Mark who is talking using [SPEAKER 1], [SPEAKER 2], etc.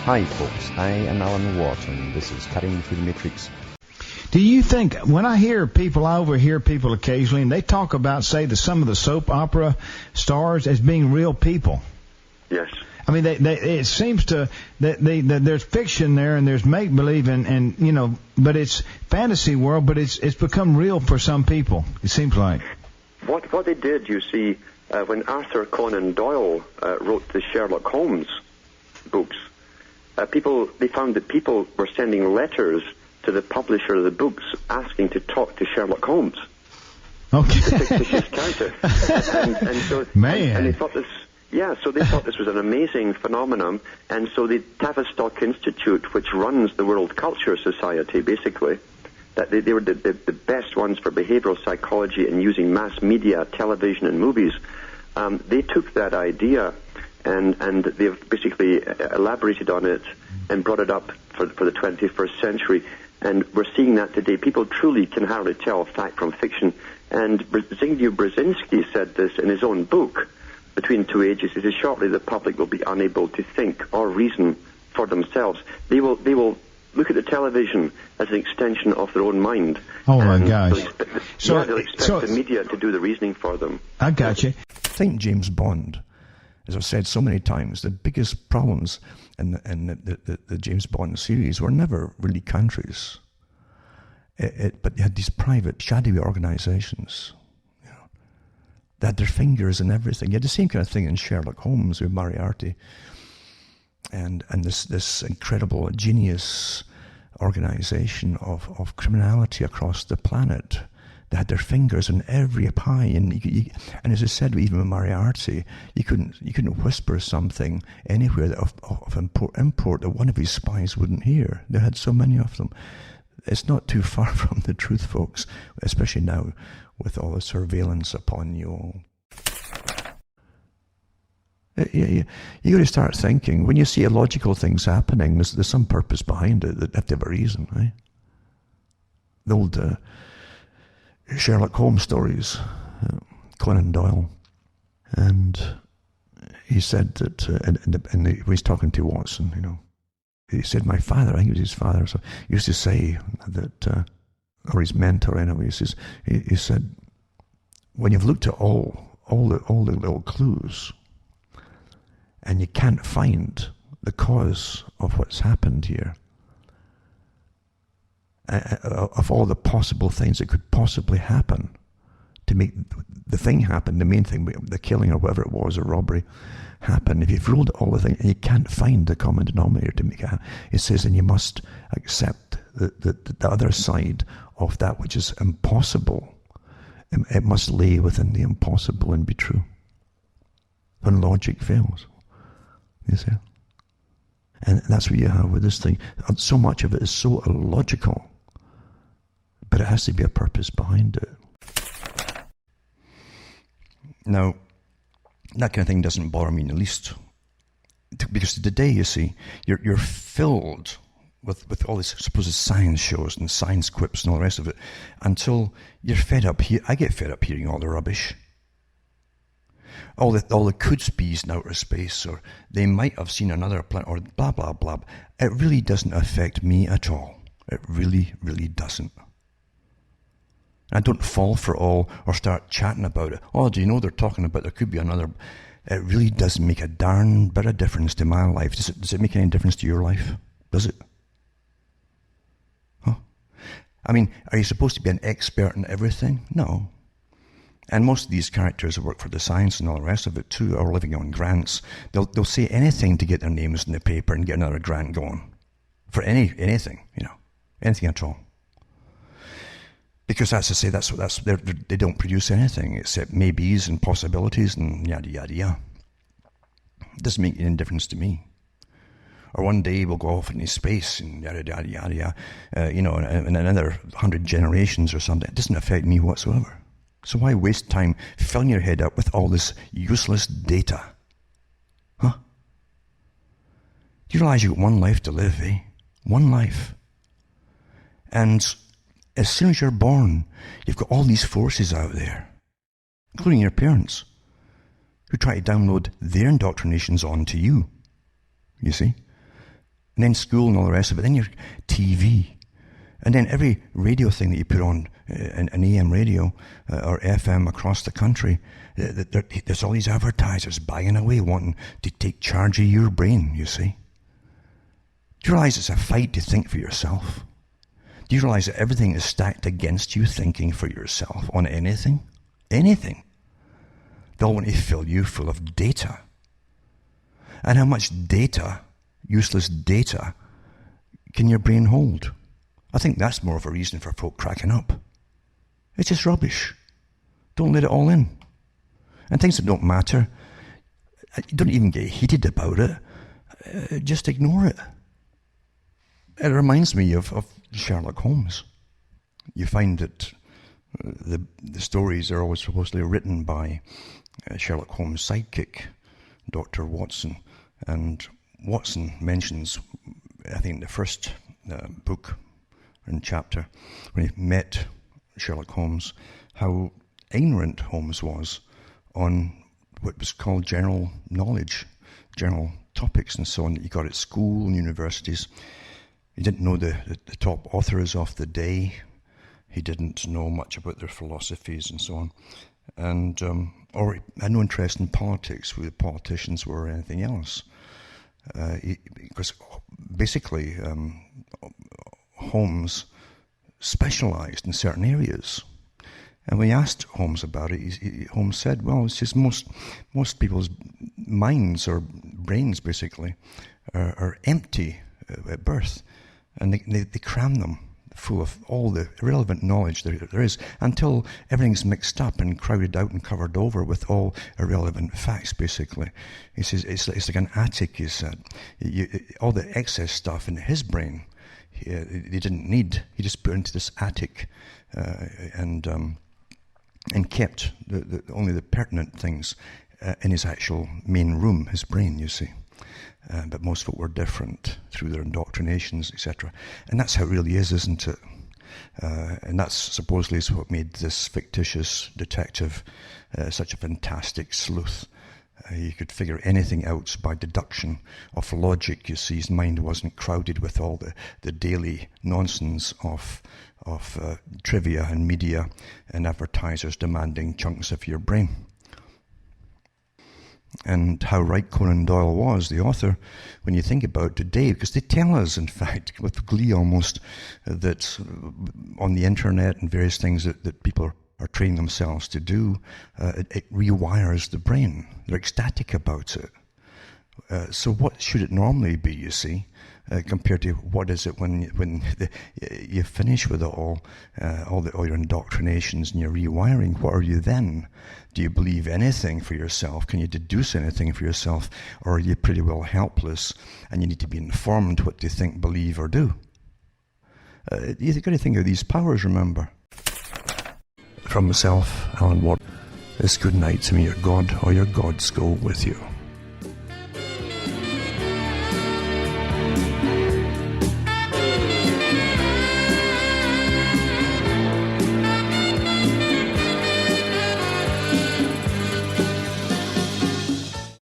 [SPEAKER 1] Hi folks, I am Alan Watt and this is Cutting Through the Matrix.
[SPEAKER 2] Do you think, when I overhear people occasionally, and they talk about, say, some of the soap opera stars as being real people?
[SPEAKER 3] Yes.
[SPEAKER 2] I mean, it seems that there's fiction there and there's make-believe and you know, but it's fantasy world, but it's become real for some people, it seems like.
[SPEAKER 3] What they did, you see, when Arthur Conan Doyle wrote the Sherlock Holmes books, they found that people were sending letters to the publisher of the books asking to talk to Sherlock Holmes.
[SPEAKER 2] Okay.
[SPEAKER 3] The fictitious character. and so,
[SPEAKER 2] Man.
[SPEAKER 3] And they thought this, so they thought this was an amazing phenomenon, and so the Tavistock Institute, which runs the World Culture Society, basically, that they were the best ones for behavioral psychology and using mass media, television and movies. They took that idea and they've basically elaborated on it and brought it up for the 21st century. And we're seeing that today. People truly can hardly tell fact from fiction. And Zbigniew Brzezinski said this in his own book, Between Two Ages. He says, shortly the public will be unable to think or reason for themselves. They will look at the television as an extension of their own mind.
[SPEAKER 2] Oh, my gosh.
[SPEAKER 3] They'll expect the media to do the reasoning for them.
[SPEAKER 2] I got you.
[SPEAKER 4] I think James Bond, as I've said so many times, the biggest problems in the James Bond series were never really countries. But they had these private, shadowy organizations. You know, they had their fingers in everything. You had the same kind of thing in Sherlock Holmes with Moriarty. And this incredible genius organization of criminality across the planet. They had their fingers in every pie, and and as I said, even with Moriarty, you couldn't whisper something anywhere of import that one of his spies wouldn't hear. They had so many of them. It's not too far from the truth, folks, especially now with all the surveillance upon you all. You got to start thinking. When you see illogical things happening, there's some purpose behind it. That have to have a reason, right? The old Sherlock Holmes stories, Conan Doyle, and he said that, and he was talking to Watson, you know, he said, my father, I think it was his father, so he used to say that, or his mentor anyway, he said, when you've looked at all the little clues, and you can't find the cause of what's happened here, of all the possible things that could possibly happen to make the thing happen, the main thing, the killing or whatever it was, or robbery, happen. If you've ruled all the things and you can't find the common denominator to make it happen, it says, and you must accept the other side of that which is impossible. It must lay within the impossible and be true. When logic fails, you see. And that's what you have with this thing. So much of it is so illogical, but it has to be a purpose behind it. Now, that kind of thing doesn't bother me in the least. Because today, you see, you're filled with all these supposed science shows and science quips and all the rest of it, until you're fed up. I get fed up hearing all the rubbish. All the could-be's in outer space, or they might have seen another planet, or blah, blah, blah. It really doesn't affect me at all. It really, really doesn't. I don't fall for it all or start chatting about it. Oh, do you know they're talking about there could be another? It really doesn't make a darn bit of difference to my life. Does it make any difference to your life? Does it? Huh? I mean, are you supposed to be an expert in everything? No. And most of these characters who work for the science and all the rest of it too are living on grants. They'll say anything to get their names in the paper and get another grant going. For anything, you know. Anything at all. Because as I say, they don't produce anything except maybes and possibilities and yada yada yada. It doesn't make any difference to me. Or one day we'll go off into space and yada yada yada yada, in another 100 generations or something. It doesn't affect me whatsoever. So why waste time filling your head up with all this useless data? Huh? Do you realize you've got one life to live, eh? One life. And as soon as you're born, you've got all these forces out there, including your parents, who try to download their indoctrinations onto you, you see. and then school and all the rest of it, then your TV, and then every radio thing that you put on, an AM radio or FM across the country, there's all these advertisers buying away, wanting to take charge of your brain, you see. Do you realize it's a fight to think for yourself? Do you realize that everything is stacked against you thinking for yourself on anything? Anything. They'll want to fill you full of data. And how much data, useless data, can your brain hold? I think that's more of a reason for folk cracking up. It's just rubbish. Don't let it all in. And things that don't matter, you don't even get heated about it. Just ignore it. It reminds me of Sherlock Holmes. You find that the stories are always supposedly written by Sherlock Holmes' sidekick, Dr. Watson. And Watson mentions, I think, the first book and chapter, when he met Sherlock Holmes, how ignorant Holmes was on what was called general knowledge, general topics and so on that you got at school and universities. He didn't know the top authors of the day. He didn't know much about their philosophies and so on. And or had no interest in politics, who the politicians were or anything else. Because basically Holmes specialized in certain areas. And when he asked Holmes about it, Holmes said, well, it's just most people's minds or brains, basically, are empty at birth. And they cram them full of all the irrelevant knowledge there is, until everything's mixed up and crowded out and covered over with all irrelevant facts, basically. He says it's like an attic, he said. All the excess stuff in his brain, he didn't need. He just put into this attic and kept only the pertinent things in his actual main room, his brain, you see. But most folk were different through their indoctrinations, etc. And that's how it really is, isn't it? And that's supposedly is what made this fictitious detective such a fantastic sleuth. He could figure anything out by deduction of logic. You see, his mind wasn't crowded with all the daily nonsense of trivia and media and advertisers demanding chunks of your brain. And how right Conan Doyle was, the author, when you think about it today, because they tell us, in fact, with glee almost, that on the internet and various things that people are training themselves to do, it rewires the brain. They're ecstatic about it. So what should it normally be, you see, compared to what is it when you finish with it all your indoctrinations and your rewiring? What are you then? Do you believe anything for yourself? Can you deduce anything for yourself? Or are you pretty well helpless and you need to be informed what to think, believe, or do? You've got to think of these powers, remember. From myself, Alan Watt, it's good night to me, your God or your gods go with you.